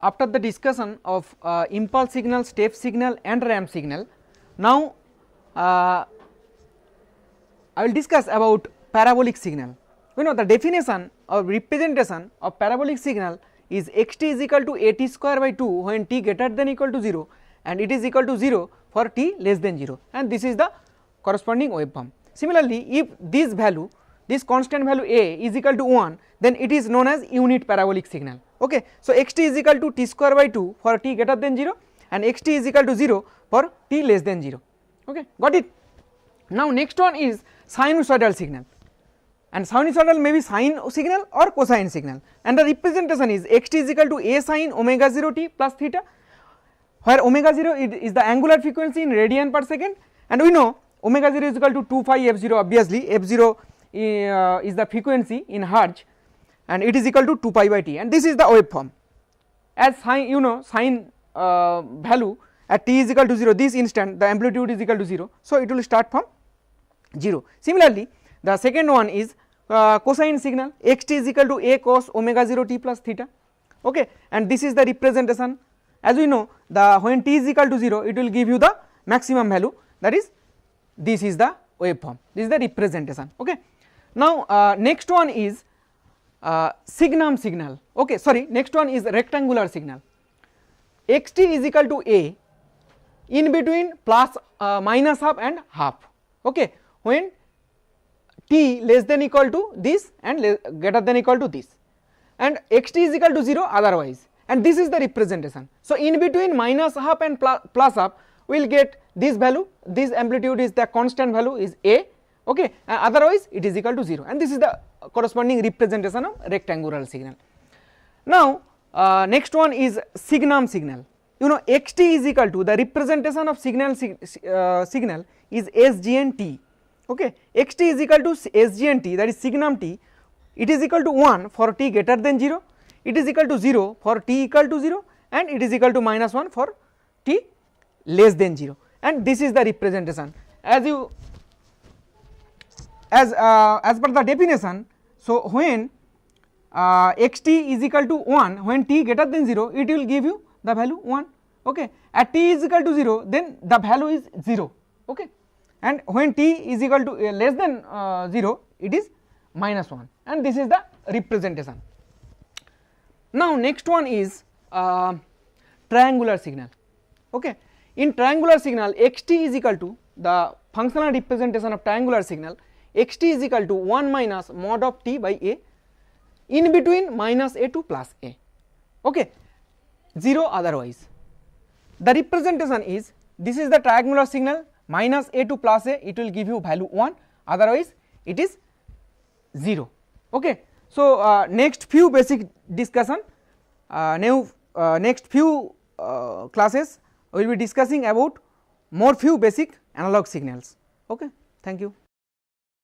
after the discussion of impulse signal, step signal and ramp signal, now I will discuss about parabolic signal. We know the definition or representation of parabolic signal is xt is equal to at square by 2 when t greater than equal to 0 and it is equal to 0 for t less than 0, and this is the corresponding waveform. Similarly, if this value, this constant value a is equal to 1, then it is known as unit parabolic signal. Okay. So, xt is equal to t square by 2 for t greater than 0 and xt is equal to 0 for t less than 0. Okay. Got it? Now, next one is sinusoidal signal, and sinusoidal may be sine signal or cosine signal, and the representation is xt is equal to a sin omega 0 t plus theta, where omega 0 is the angular frequency in radian per second, and we know omega 0 is equal to 2 pi f 0, obviously f 0 is the frequency in hertz and it is equal to 2 pi by t, and this is the waveform. As sine, you know, sine value at t is equal to 0, this instant the amplitude is equal to 0, so it will start from 0. Similarly, the second one is cosine signal, xt is equal to a cos omega 0 t plus theta. Okay. And this is the representation. As we know, the when t is equal to 0, it will give you the maximum value, that is this is the waveform, this is the representation. Okay. Now next one is Signum signal. Okay, sorry, next one is rectangular signal. xt is equal to a in between plus minus half and half. Okay, when t less than equal to this and greater than equal to this, and xt is equal to 0 otherwise, and this is the representation. So, in between minus half and plus half we will get this value, this amplitude is the constant value is a, okay, otherwise it is equal to 0, and this is the corresponding representation of rectangular signal. Now next one is Signum signal. You know, xt is equal to the representation of signal signal is sgn t. Okay, xt is equal to sgn t, that is signum t, it is equal to 1 for t greater than 0, it is equal to 0 for t equal to 0, and it is equal to minus 1 for t less than 0, and this is the representation. As you as per the definition, so when xt is equal to 1 when t greater than 0, it will give you the value 1. Okay. At t is equal to 0, then the value is 0. Okay. And when t is equal to less than 0, it is minus 1, and this is the representation. Now next one is triangular signal. Okay. In triangular signal, xt is equal to the functional representation of triangular signal, xt is equal to 1 minus mod of t by a in between minus a to plus a. Okay. 0 otherwise. The representation is, this is the triangular signal, minus a to plus a, it will give you value 1, otherwise it is 0. Okay. So next few basic discussion, next few classes we will be discussing about more few basic analog signals. Okay. Thank you.